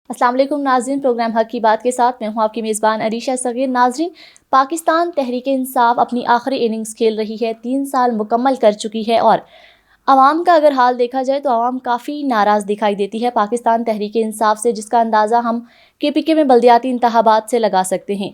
السلام علیکم ناظرین، پروگرام حق کی بات کے ساتھ میں ہوں آپ کی میزبان عریشہ صغیر۔ ناظرین، پاکستان تحریک انصاف اپنی آخری اننگز کھیل رہی ہے، 3 سال مکمل کر چکی ہے، اور عوام کا اگر حال دیکھا جائے تو عوام کافی ناراض دکھائی دیتی ہے پاکستان تحریک انصاف سے، جس کا اندازہ ہم KPK میں بلدیاتی انتخابات سے لگا سکتے ہیں۔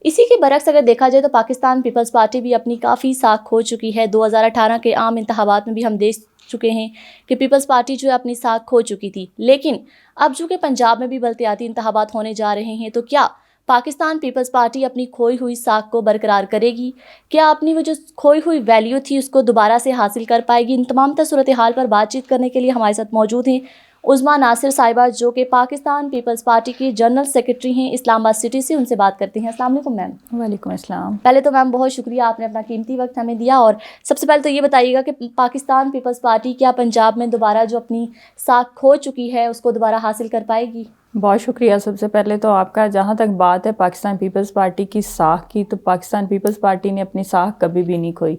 اسی کے برعکس اگر دیکھا جائے تو پاکستان پیپلز پارٹی بھی اپنی کافی ساکھ کھو چکی ہے۔ 2018 کے عام انتخابات میں بھی ہم دیکھ چکے ہیں کہ پیپلز پارٹی جو ہے اپنی ساکھ کھو چکی تھی، لیکن اب چونکہ پنجاب میں بھی بلدیاتی انتخابات ہونے جا رہے ہیں، تو کیا پاکستان پیپلز پارٹی اپنی کھوئی ہوئی ساکھ کو برقرار کرے گی؟ کیا اپنی وہ جو کھوئی ہوئی ویلیو تھی اس کو دوبارہ سے حاصل کر پائے گی؟ ان تمام صورتحال پر بات چیت کرنے کے لیے ہمارے ساتھ موجود ہیں عظمیٰ ناصر صاحبہ، جو کہ پاکستان پیپلز پارٹی کی جنرل سیکرٹری ہیں اسلام آباد سٹی سے۔ ان سے بات کرتے ہیں۔ السلام علیکم میم۔ وعلیکم السلام۔ پہلے تو میم بہت شکریہ، آپ نے اپنا قیمتی وقت ہمیں دیا، اور سب سے پہلے تو یہ بتائیے گا کہ پاکستان پیپلز پارٹی کیا پنجاب میں دوبارہ جو اپنی ساکھ کھو چکی ہے اس کو دوبارہ حاصل کر پائے گی؟ بہت شکریہ۔ سب سے پہلے تو آپ کا، جہاں تک بات ہے پاکستان پیپلز پارٹی کی ساکھ کی، تو پاکستان پیپلز پارٹی نے اپنی ساکھ کبھی بھی نہیں کھوئی۔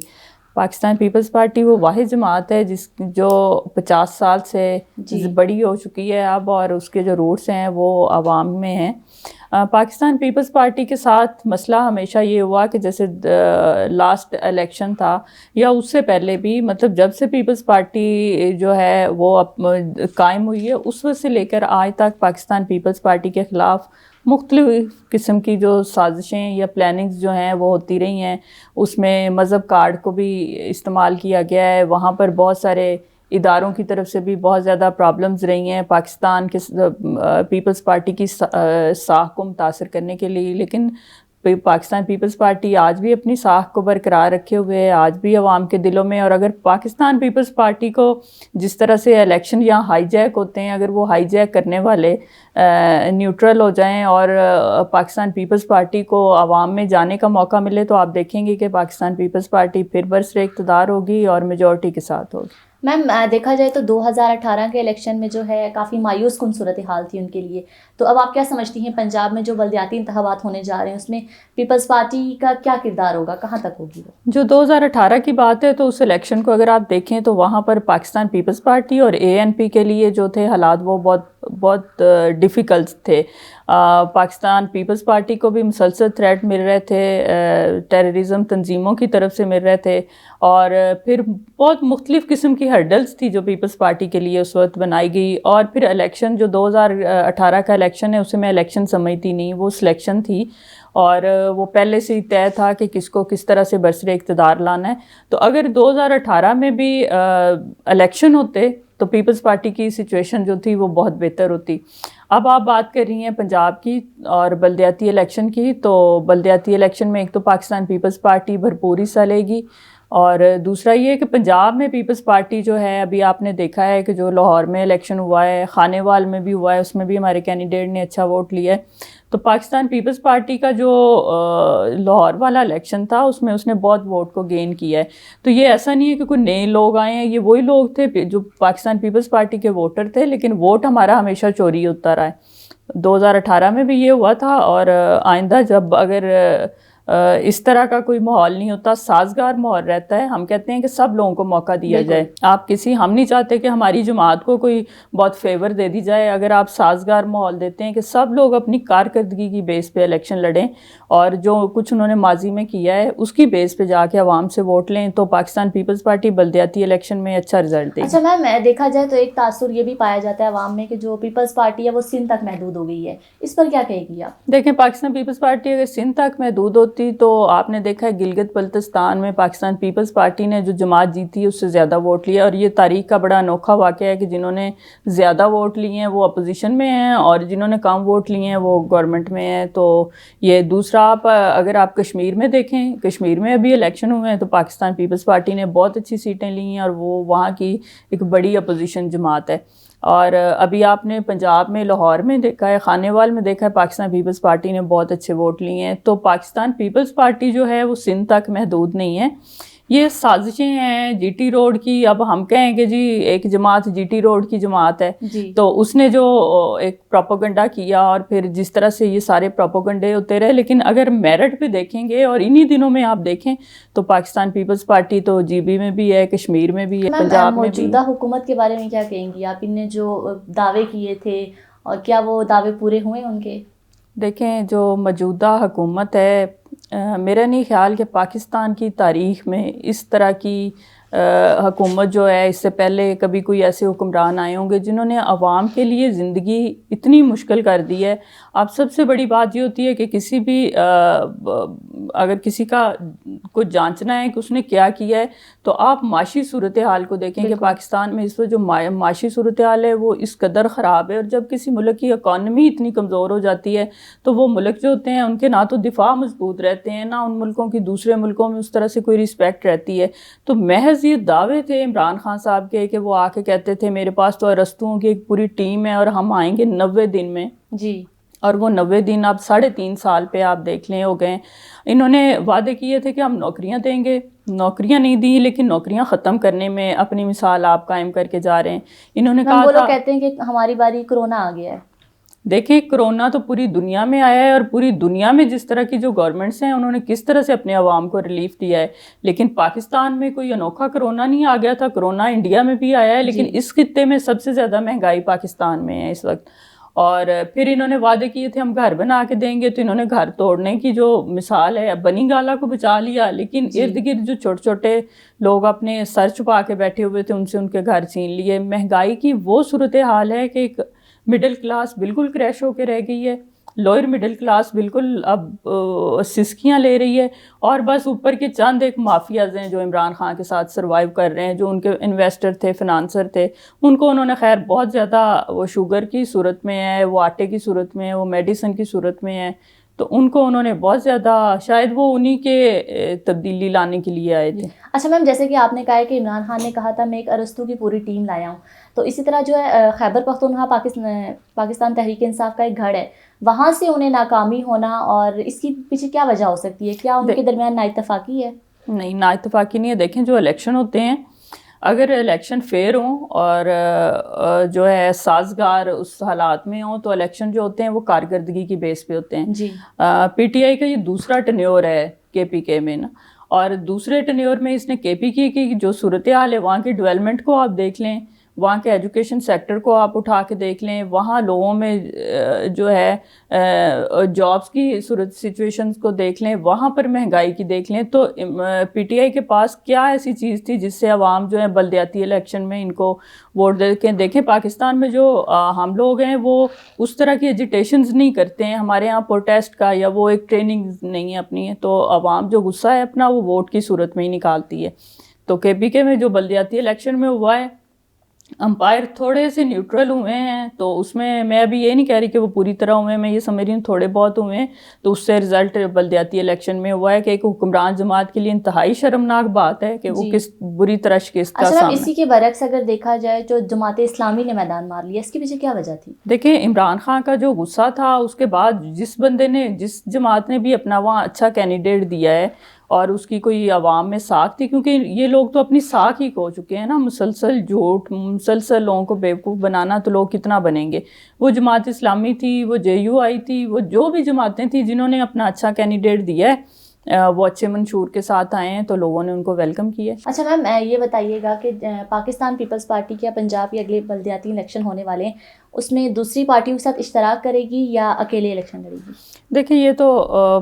پاکستان پیپلز پارٹی وہ واحد جماعت ہے جو 50 سال سے بڑی ہو چکی ہے اب، اور اس کے جو روٹس ہیں وہ عوام میں ہیں۔ پاکستان پیپلز پارٹی کے ساتھ مسئلہ ہمیشہ یہ ہوا کہ جیسے لاسٹ الیکشن تھا یا اس سے پہلے بھی، مطلب جب سے پیپلز پارٹی جو ہے وہ قائم ہوئی ہے اس وقت سے لے کر آج تک پاکستان پیپلز پارٹی کے خلاف مختلف قسم کی جو سازشیں یا پلاننگز جو ہیں وہ ہوتی رہی ہیں۔ اس میں مذہب کارڈ کو بھی استعمال کیا گیا ہے، وہاں پر بہت سارے اداروں کی طرف سے بھی بہت زیادہ پرابلمز رہی ہیں پاکستان کے پیپلز پارٹی کی ساکھ کو متاثر کرنے کے لیے، لیکن پاکستان پیپلز پارٹی آج بھی اپنی ساکھ کو برقرار رکھے ہوئے ہے، آج بھی عوام کے دلوں میں۔ اور اگر پاکستان پیپلز پارٹی کو جس طرح سے الیکشن یہاں ہائی جیک ہوتے ہیں، اگر وہ ہائی جیک کرنے والے نیوٹرل ہو جائیں اور پاکستان پیپلز پارٹی کو عوام میں جانے کا موقع ملے، تو آپ دیکھیں گے کہ پاکستان پیپلز پارٹی پھر برسر اقتدار ہوگی اور میجورٹی کے ساتھ ہوگی۔ میم دیکھا جائے تو 2018 کے الیکشن میں جو ہے کافی مایوس کن صورتحال تھی ان کے لیے، تو اب آپ کیا سمجھتی ہیں پنجاب میں جو بلدیاتی انتخابات ہونے جا رہے ہیں اس میں پیپلز پارٹی کا کیا کردار ہوگا، کہاں تک ہوگی وہ؟ جو 2018 کی بات ہے تو اس الیکشن کو اگر آپ دیکھیں تو وہاں پر پاکستان پیپلز پارٹی اور ANP کے لیے جو تھے حالات وہ بہت ڈیفیکلٹ تھے۔ پاکستان پیپلز پارٹی کو بھی مسلسل تھریٹ مل رہے تھے، ٹیررزم تنظیموں کی طرف سے مل رہے تھے، اور پھر بہت مختلف قسم کی ہرڈلز تھی جو پیپلز پارٹی کے لیے اس وقت بنائی گئی۔ اور پھر الیکشن جو 2018 کا الیکشن ہے اسے میں الیکشن سمجھتی نہیں، وہ سلیکشن تھی، اور وہ پہلے سے ہی طے تھا کہ کس کو کس طرح سے برسر اقتدار لانا ہے۔ تو اگر 2018 میں بھی الیکشن ہوتے تو پیپلز پارٹی کی سچویشن جو تھی وہ بہت بہتر ہوتی۔ اب آپ بات کر رہی ہیں پنجاب کی اور بلدیاتی الیکشن کی، تو بلدیاتی الیکشن میں ایک تو پاکستان پیپلز پارٹی بھرپور حصہ لے گی، اور دوسرا یہ کہ پنجاب میں پیپلز پارٹی جو ہے، ابھی آپ نے دیکھا ہے کہ جو لاہور میں الیکشن ہوا ہے، خانے وال میں بھی ہوا ہے، اس میں بھی ہمارے کینڈیڈیٹ نے اچھا ووٹ لیا ہے۔ تو پاکستان پیپلز پارٹی کا جو لاہور والا الیکشن تھا اس میں اس نے بہت ووٹ کو گین کیا ہے۔ تو یہ ایسا نہیں ہے کہ کوئی نئے لوگ آئے ہیں، یہ وہی لوگ تھے جو پاکستان پیپلز پارٹی کے ووٹر تھے، لیکن ووٹ ہمارا ہمیشہ چوری ہوتا رہا ہے۔ 2018 میں بھی یہ ہوا تھا، اور آئندہ جب اگر اس طرح کا کوئی ماحول نہیں ہوتا، سازگار ماحول رہتا ہے، ہم کہتے ہیں کہ سب لوگوں کو موقع دیا جائے۔ ہم نہیں چاہتے کہ ہماری جماعت کو کوئی بہت فیور دے دی جائے۔ اگر آپ سازگار ماحول دیتے ہیں کہ سب لوگ اپنی کارکردگی کی بیس پہ الیکشن لڑیں، اور جو کچھ انہوں نے ماضی میں کیا ہے اس کی بیس پہ جا کے عوام سے ووٹ لیں، تو پاکستان پیپلز پارٹی بلدیاتی الیکشن میں اچھا رزلٹ دے گی۔ اچھا میم، دیکھا جائے تو ایک تاثر یہ بھی پایا جاتا ہے عوام میں کہ جو پیپلز پارٹی ہے وہ سندھ تک محدود ہو گئی ہے، اس پر کیا کہے گی آپ؟ دیکھیں، پاکستان پیپلز پارٹی اگر سندھ تک محدود ہوتی تو آپ نے دیکھا ہے گلگت بلتستان میں پاکستان پیپلز پارٹی نے جو جماعت جیتی اس سے زیادہ ووٹ لیا، اور یہ تاریخ کا بڑا انوکھا واقعہ ہے کہ جنہوں نے زیادہ ووٹ لیے ہیں وہ اپوزیشن میں ہیں، اور جنہوں نے کم ووٹ لیے ہیں وہ گورنمنٹ میں ہیں۔ تو یہ دوسرا، اگر آپ کشمیر میں دیکھیں، کشمیر میں ابھی الیکشن ہوئے ہیں تو پاکستان پیپلز پارٹی نے بہت اچھی سیٹیں لی ہیں، اور وہ وہاں کی ایک بڑی اپوزیشن جماعت ہے۔ اور ابھی آپ نے پنجاب میں لاہور میں دیکھا ہے، خانے وال میں دیکھا ہے، پاکستان پیپلز پارٹی نے بہت اچھے ووٹ لیے ہیں۔ تو پاکستان پیپلز پارٹی جو ہے وہ سندھ تک محدود نہیں ہے۔ یہ سازشیں ہیں جی ٹی روڈ کی، اب ہم کہیں کہ جی ایک جماعت جی ٹی روڈ کی جماعت ہے، تو اس نے جو ایک پروپیگنڈا کیا، اور پھر جس طرح سے یہ سارے پروپیگنڈے ہوتے رہے، لیکن اگر میرٹ پہ دیکھیں گے اور انہی دنوں میں آپ دیکھیں تو پاکستان پیپلز پارٹی تو GB میں بھی ہے، کشمیر میں بھی ہے، پنجاب میں بھی۔ موجودہ حکومت کے بارے میں کیا کہیں گی آپ؟ ان نے جو دعوے کیے تھے اور کیا وہ دعوے پورے ہوئے ان کے؟ دیکھیں جو موجودہ حکومت ہے، میرا نہیں خیال کہ پاکستان کی تاریخ میں اس طرح کی حکومت جو ہے، اس سے پہلے کبھی کوئی ایسے حکمران آئے ہوں گے جنہوں نے عوام کے لیے زندگی اتنی مشکل کر دی ہے. اب سب سے بڑی بات یہ ہوتی ہے کہ کسی بھی اگر کسی کو جانچنا ہے کہ اس نے کیا کیا ہے تو آپ معاشی صورتحال کو دیکھیں کہ پاکستان میں اس وقت جو معاشی صورتحال ہے وہ اس قدر خراب ہے. اور جب کسی ملک کی اکانومی اتنی کمزور ہو جاتی ہے تو وہ ملک جو ہوتے ہیں ان کے نہ تو دفاع مضبوط رہتے ہیں، نہ ان ملکوں کی دوسرے ملکوں میں اس طرح سے کوئی رسپیکٹ رہتی ہے. تو محض یہ دعوے تھے عمران خان صاحب کے کہ وہ آ کے کہتے تھے میرے پاس تو ارسطوؤں کی ایک پوری ٹیم ہے اور ہم آئیں گے 90 دن میں. جی. اور وہ 90 دن اب 3.5 سال پہ آپ دیکھ لیں ہو گئے. انہوں نے وعدے کیے تھے کہ ہم نوکریاں دیں گے، نوکریاں نہیں دی، لیکن نوکریاں ختم کرنے میں اپنی مثال آپ قائم کر کے جا رہے ہیں. انہوں نے کہا وہ لوگ کہتے ہیں کہ ہماری باری کرونا آ گیا ہے. دیکھیں کرونا تو پوری دنیا میں آیا ہے، اور پوری دنیا میں جس طرح کی جو گورنمنٹس ہیں انہوں نے کس طرح سے اپنے عوام کو ریلیف دیا ہے، لیکن پاکستان میں کوئی انوکھا کرونا نہیں آ گیا تھا. کرونا انڈیا میں بھی آیا ہے، لیکن اس خطے میں سب سے زیادہ مہنگائی پاکستان میں ہے اس وقت. اور پھر انہوں نے وعدے کیے تھے ہم گھر بنا کے دیں گے، تو انہوں نے گھر توڑنے کی جو مثال ہے، بنی گالا کو بچا لیا، لیکن ارد گرد جو چھوٹے چھوٹے لوگ اپنے سر چھپا کے بیٹھے ہوئے تھے ان سے ان کے گھر چھین لیے. مہنگائی کی وہ صورتحال ہے کہ ایک مڈل کلاس بالکل کریش ہو کے رہ گئی ہے، لوئر مڈل کلاس بالکل اب سسکیاں لے رہی ہے. اور بس اوپر کے چند ایک مافیاز ہیں جو عمران خان کے ساتھ سروائیو کر رہے ہیں، جو ان کے انویسٹر تھے، فنانسر تھے، ان کو انہوں نے خیر بہت زیادہ وہ شوگر کی صورت میں ہے، وہ آٹے کی صورت میں ہے، وہ میڈیسن کی صورت میں ہے، تو ان کو انہوں نے بہت زیادہ شاید وہ انہی کے تبدیلی لانے کے لیے آئے تھے. اچھا میم، جیسے کہ آپ نے کہا ہے کہ عمران خان نے کہا تھا میں ایک ارسطو کی پوری ٹیم لایا ہوں، تو اسی طرح جو ہے خیبر پختونخوا پاکستان تحریک انصاف کا ایک گھر ہے، وہاں سے انہیں ناکامی ہونا، اور اس کی پیچھے کیا وجہ ہو سکتی ہے؟ کیا ان کے درمیان نا اتفاقی ہے؟ نہیں، نا اتفاقی نہیں ہے. دیکھیں جو الیکشن ہوتے ہیں، اگر الیکشن فیئر ہوں اور جو ہے سازگار اس حالات میں ہوں تو الیکشن جو ہوتے ہیں وہ کارکردگی کی بیس پہ ہوتے ہیں. جی. پی ٹی آئی کا یہ دوسرا ٹینیور ہے کے پی کے میں نا، اور دوسرے ٹینیور میں اس نے کے پی کے کی جو صورتحال ہے وہاں کی ڈیولپمنٹ کو آپ دیکھ لیں، وہاں کے ایجوکیشن سیکٹر کو آپ اٹھا کے دیکھ لیں، وہاں لوگوں میں جو ہے جابس کی سچویشنز کو دیکھ لیں، وہاں پر مہنگائی کی دیکھ لیں، تو پی ٹی آئی کے پاس کیا ایسی چیز تھی جس سے عوام جو ہے بلدیاتی الیکشن میں ان کو ووٹ دیکھیں. پاکستان میں جو ہم لوگ ہیں وہ اس طرح کی ایجیٹیشنز نہیں کرتے ہیں، ہمارے یہاں پروٹیسٹ کا یا وہ ایک ٹریننگ نہیں ہے اپنی ہے، تو عوام جو غصہ ہے اپنا وہ ووٹ کی صورت میں ہی نکالتی ہے. تو کے پی کے میں جو بلدیاتی الیکشن میں ہوا ہے، امپائر تھوڑے سے نیوٹرل ہوئے ہیں، تو اس میں ابھی یہ نہیں کہہ رہی کہ وہ پوری طرح ہوئے ہیں، میں یہ سمجھ رہی ہوں تھوڑے بہت ہوئے ہیں. تو اس سے رزلٹ بلدیاتی الیکشن میں ہوا ہے کہ ایک حکمران جماعت کے لیے انتہائی شرمناک بات ہے کہ وہ کس بری طرح شکست کا سامنا. اسی کے برعکس اگر دیکھا جائے جو جماعت اسلامی نے میدان مار لیا، اس کے پیچھے کیا وجہ تھی؟ دیکھیں عمران خان کا جو غصہ تھا، اس کے بعد جس جماعت نے بھی اپنا وہاں اچھا کینڈیڈیٹ دیا ہے اور اس کی کوئی عوام میں ساکھ تھی، کیونکہ یہ لوگ تو اپنی ساکھ ہی کھو چکے ہیں نا، مسلسل جھوٹ، مسلسل لوگوں کو بیوقوف بنانا، تو لوگ کتنا بنیں گے. وہ جماعت اسلامی تھی، وہ جے یو آئی تھی، وہ جو بھی جماعتیں تھیں جنہوں نے اپنا اچھا کینڈیڈیٹ دیا ہے وہ اچھے منشور کے ساتھ آئے ہیں، تو لوگوں نے ان کو ویلکم کیا. اچھا میم، یہ بتائیے گا کہ پاکستان پیپلز پارٹی کیا پنجاب کے اگلے بلدیاتی الیکشن ہونے والے ہیں، اس میں دوسری پارٹیوں کے ساتھ اشتراک کرے گی یا اکیلے الیکشن لڑے گی؟ دیکھیں یہ تو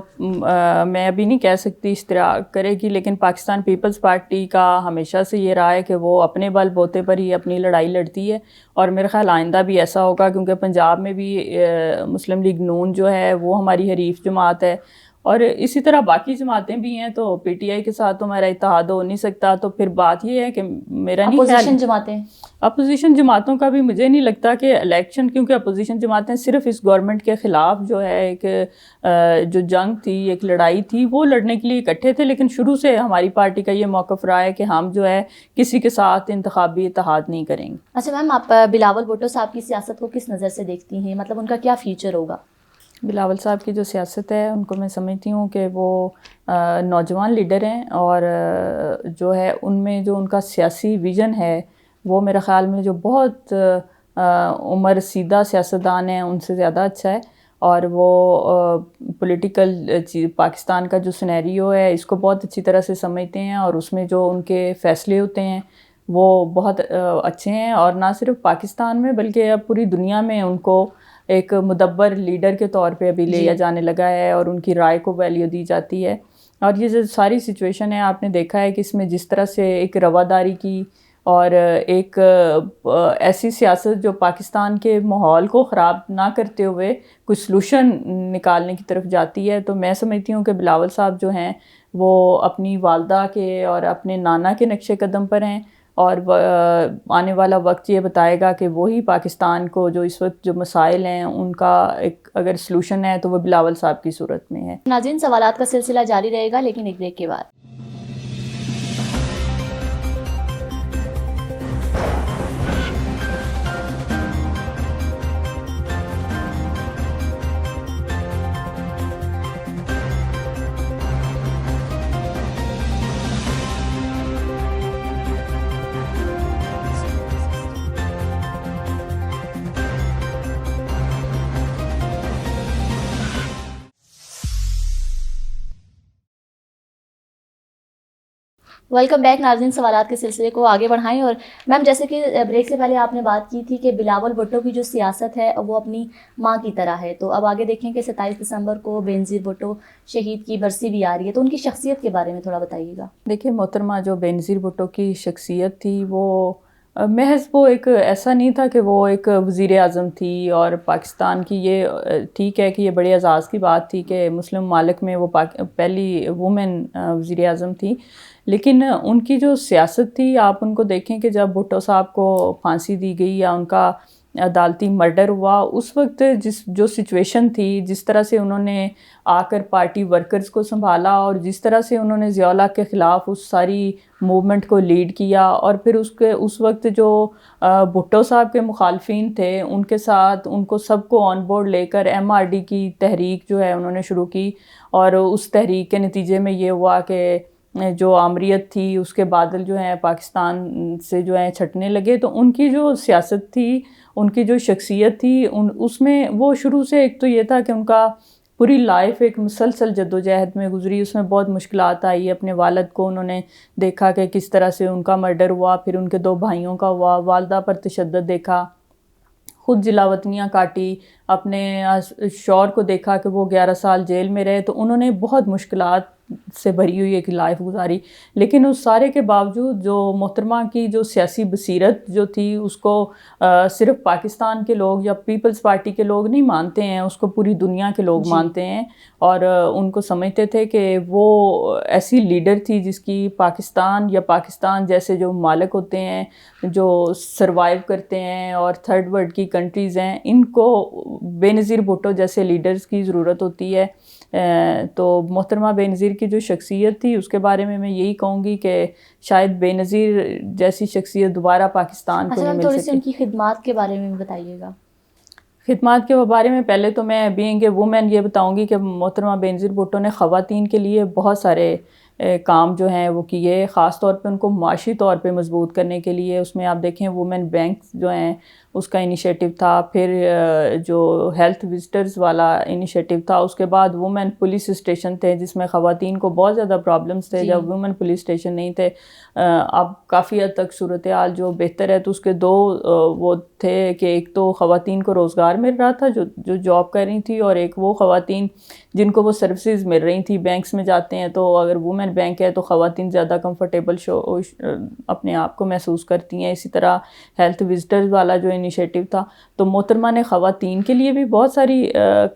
میں ابھی نہیں کہہ سکتی اشتراک کرے گی، لیکن پاکستان پیپلز پارٹی کا ہمیشہ سے یہ رہا ہے کہ وہ اپنے بل بوتے پر ہی اپنی لڑائی لڑتی ہے، اور میرے خیال آئندہ بھی ایسا ہوگا، کیونکہ پنجاب میں بھی مسلم لیگ نون جو ہے وہ ہماری حریف جماعت ہے، اور اسی طرح باقی جماعتیں بھی ہیں. تو پی ٹی آئی کے ساتھ تو میرا اتحاد ہو نہیں سکتا. تو پھر بات یہ ہے کہ میرا نہیں خیال اپوزیشن جماعتوں کا بھی مجھے نہیں لگتا کہ الیکشن، کیونکہ اپوزیشن جماعتیں صرف اس گورنمنٹ کے خلاف جو ہے ایک جو جنگ تھی، ایک لڑائی تھی، وہ لڑنے کے لیے اکٹھے تھے، لیکن شروع سے ہماری پارٹی کا یہ موقف رہا ہے کہ ہم جو ہے کسی کے ساتھ انتخابی اتحاد نہیں کریں گے. اچھا میم، آپ بلاول بھٹو صاحب کی سیاست کو کس نظر سے دیکھتی ہیں؟ مطلب ان کا کیا فیوچر ہوگا؟ بلاول صاحب کی جو سیاست ہے ان کو میں سمجھتی ہوں کہ وہ نوجوان لیڈر ہیں، اور جو ہے ان میں جو ان کا سیاسی ویژن ہے وہ میرے خیال میں جو بہت عمر سیدھا سیاستدان ہیں ان سے زیادہ اچھا ہے، اور وہ پولیٹیکل پاکستان کا جو سینیریو ہے اس کو بہت اچھی طرح سے سمجھتے ہیں، اور اس میں جو ان کے فیصلے ہوتے ہیں وہ بہت اچھے ہیں، اور نہ صرف پاکستان میں بلکہ اب پوری دنیا میں ان کو ایک مدبر لیڈر کے طور پہ ابھی لیا جانے لگا ہے اور ان کی رائے کو ویلیو دی جاتی ہے. اور یہ جو ساری سچویشن ہے آپ نے دیکھا ہے کہ اس میں جس طرح سے ایک رواداری کی اور ایک ایسی سیاست جو پاکستان کے ماحول کو خراب نہ کرتے ہوئے کوئی سلوشن نکالنے کی طرف جاتی ہے، تو میں سمجھتی ہوں کہ بلاول صاحب جو ہیں وہ اپنی والدہ کے اور اپنے نانا کے نقش قدم پر ہیں، اور آنے والا وقت یہ بتائے گا کہ وہی پاکستان کو جو اس وقت جو مسائل ہیں ان کا ایک اگر سلوشن ہے تو وہ بلاول صاحب کی صورت میں ہے. ناظرین، سوالات کا سلسلہ جاری رہے گا لیکن ایک بریک کے بعد. ویلکم بیک ناظرین، سوالات کے سلسلے کو آگے بڑھائیں. اور میم، جیسے کہ بریک سے پہلے آپ نے بات کی تھی کہ بلاول بھٹو کی جو سیاست ہے وہ اپنی ماں کی طرح ہے، تو اب آگے دیکھیں کہ 27 دسمبر کو بینظیر بھٹو شہید کی برسی بھی آ رہی ہے، تو ان کی شخصیت کے بارے میں تھوڑا بتائیے گا. دیکھیے محترمہ، جو بینظیر بھٹو کی شخصیت تھی وہ محض وہ ایک ایسا نہیں تھا کہ وہ ایک وزیر اعظم تھی اور پاکستان کی، یہ ٹھیک ہے کہ یہ بڑے اعزاز کی بات تھی کہ مسلم ممالک میں وہ پہلی وومن وزیر اعظم تھی، لیکن ان کی جو سیاست تھی آپ ان کو دیکھیں کہ جب بھٹو صاحب کو پھانسی دی گئی یا ان کا عدالتی مرڈر ہوا، اس وقت جو سچویشن تھی، جس طرح سے انہوں نے آ کر پارٹی ورکرز کو سنبھالا اور جس طرح سے انہوں نے ضیاء الحق کے خلاف اس ساری موومنٹ کو لیڈ کیا، اور پھر اس وقت جو بھٹو صاحب کے مخالفین تھے ان کے ساتھ ان کو سب کو آن بورڈ لے کر MRD کی تحریک جو ہے انہوں نے شروع کی، اور اس تحریک کے نتیجے میں یہ ہوا کہ جو آمریت تھی اس کے بادل جو ہیں پاکستان سے جو ہیں چھٹنے لگے. تو ان کی جو سیاست تھی، ان کی جو شخصیت تھی، اس میں وہ شروع سے ایک تو یہ تھا کہ ان کا پوری لائف ایک مسلسل جدوجہد میں گزری، اس میں بہت مشکلات آئی. اپنے والد کو انہوں نے دیکھا کہ کس طرح سے ان کا مرڈر ہوا، پھر ان کے 2 بھائیوں کا ہوا، والدہ پر تشدد دیکھا، خود جلاوطنیاں کاٹی، اپنے شوہر کو دیکھا کہ وہ 11 سال جیل میں رہے. تو انہوں نے بہت مشکلات سے بھری ہوئی ایک لائف گزاری، لیکن اس سارے کے باوجود جو محترمہ کی جو سیاسی بصیرت جو تھی اس کو صرف پاکستان کے لوگ یا پیپلز پارٹی کے لوگ نہیں مانتے ہیں، اس کو پوری دنیا کے لوگ مانتے ہیں، اور ان کو سمجھتے تھے کہ وہ ایسی لیڈر تھی جس کی پاکستان یا پاکستان جیسے جو ممالک ہوتے ہیں جو سروائیو کرتے ہیں اور تھرڈ ورلڈ کی کنٹریز ہیں، ان کو بے نظیر بھٹو جیسے لیڈرز کی ضرورت ہوتی ہے. تو محترمہ بے نظیر کی جو شخصیت تھی اس کے بارے میں یہی کہوں گی کہ شاید بے نظیر جیسی شخصیت دوبارہ پاکستان کو نہیں مل تھوڑی سکتی. سی ان کی خدمات کے بارے میں بتائیے گا. خدمات کے بارے میں پہلے تو میں بینگ اے وومن یہ بتاؤں گی کہ محترمہ بے نظیر بھٹو نے خواتین کے لیے بہت سارے کام جو ہیں وہ کیے، خاص طور پہ ان کو معاشی طور پہ مضبوط کرنے کے لیے. اس میں آپ دیکھیں وومن بینکس جو ہیں اس کا انیشیٹو تھا، پھر جو ہیلتھ وزٹرز والا انیشیٹو تھا، اس کے بعد وومن پولیس اسٹیشن تھے جس میں خواتین کو بہت زیادہ پرابلمس تھے جب وومن پولیس اسٹیشن نہیں تھے. اب کافی حد تک صورتحال جو بہتر ہے، تو اس کے 2 وہ تھے کہ ایک تو خواتین کو روزگار مل رہا تھا جو جاب کر رہی تھی، اور ایک وہ خواتین جن کو وہ سروسز مل رہی تھی. بینکس میں جاتے ہیں تو اگر وومن بینک ہے تو خواتین زیادہ کمفرٹیبل اپنے آپ کو محسوس کرتی ہیں. اسی طرح ہیلتھ وزٹرز والا جو انیشیٹو تھا، تو محترمہ نے خواتین کے لیے بھی بہت ساری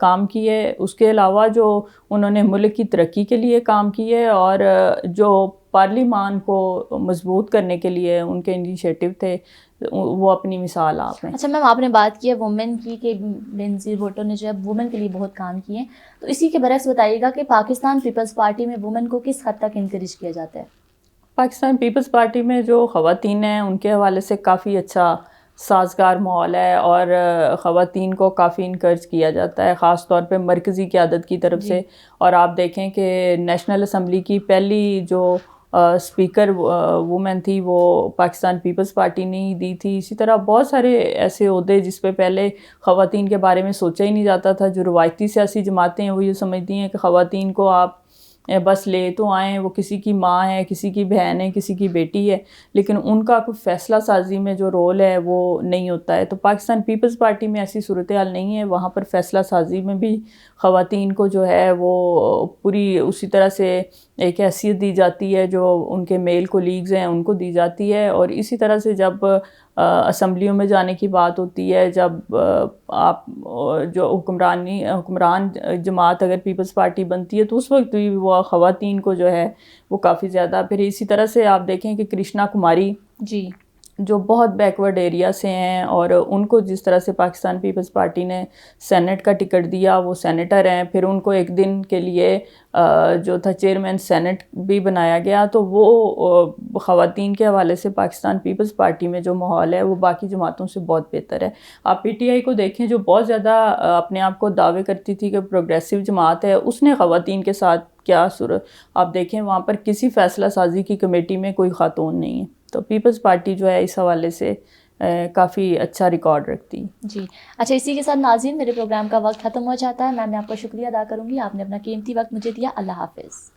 کام کیے. اس کے علاوہ جو انہوں نے ملک کی ترقی کے لیے کام کیے اور جو پارلیمان کو مضبوط کرنے کے لیے ان کے انیشیٹو تھے، وہ اپنی مثال آپ ہیں. اچھا میم، آپ نے بات کی ہے وومن کی کہ بے نظیر بھٹو نے جو ہے وومن کے لیے بہت کام کیے، تو اسی کے برعکس بتائیے گا کہ پاکستان پیپلز پارٹی میں وومن کو کس حد تک انکریج کیا جاتا ہے؟ پاکستان پیپلز پارٹی میں جو خواتین ہیں ان کے حوالے سے کافی اچھا سازگار ماحول ہے، اور خواتین کو کافی انکریج کیا جاتا ہے، خاص طور پہ مرکزی قیادت کی طرف سے. اور آپ دیکھیں کہ نیشنل اسمبلی کی پہلی جو اسپیکر وومن تھی وہ پاکستان پیپلز پارٹی نے ہی دی تھی. اسی طرح بہت سارے ایسے عہدے جس پہ پہلے خواتین کے بارے میں سوچا ہی نہیں جاتا تھا. جو روایتی سیاسی جماعتیں ہیں وہ یہ سمجھتی ہیں کہ خواتین کو آپ بس لے تو آئیں, وہ کسی کی ماں ہے, کسی کی بہن ہے, کسی کی بیٹی ہے, لیکن ان کا کوئی فیصلہ سازی میں جو رول ہے وہ نہیں ہوتا ہے. تو پاکستان پیپلز پارٹی میں ایسی صورتحال نہیں ہے. وہاں پر فیصلہ سازی میں بھی خواتین کو جو ہے وہ پوری اسی طرح سے ایک حیثیت دی جاتی ہے جو ان کے میل کولیگز ہیں ان کو دی جاتی ہے. اور اسی طرح سے جب اسمبلیوں میں جانے کی بات ہوتی ہے, جب آپ جو حکمران جماعت اگر پیپلز پارٹی بنتی ہے تو اس وقت بھی وہ خواتین کو جو ہے وہ کافی زیادہ. پھر اسی طرح سے آپ دیکھیں کہ کرشنا کماری جی جو بہت بیکورڈ ایریا سے ہیں, اور ان کو جس طرح سے پاکستان پیپلز پارٹی نے سینٹ کا ٹکٹ دیا, وہ سینیٹر ہیں, پھر ان کو ایک دن کے لیے جو تھا چیئرمین سینٹ بھی بنایا گیا. تو وہ خواتین کے حوالے سے پاکستان پیپلز پارٹی میں جو ماحول ہے وہ باقی جماعتوں سے بہت بہتر ہے. آپ پی ٹی آئی کو دیکھیں جو بہت زیادہ اپنے آپ کو دعوے کرتی تھی کہ پروگریسو جماعت ہے, اس نے خواتین کے ساتھ کیا صورت آپ دیکھیں وہاں پر کسی فیصلہ سازی کی کمیٹی میں کوئی خاتون نہیں ہے. تو پیپلز پارٹی جو ہے اس حوالے سے کافی اچھا ریکارڈ رکھتی. جی اچھا, اسی کے ساتھ ناظرین میرے پروگرام کا وقت ختم ہو جاتا ہے. میں آپ کا شکریہ ادا کروں گی, آپ نے اپنا قیمتی وقت مجھے دیا. اللہ حافظ.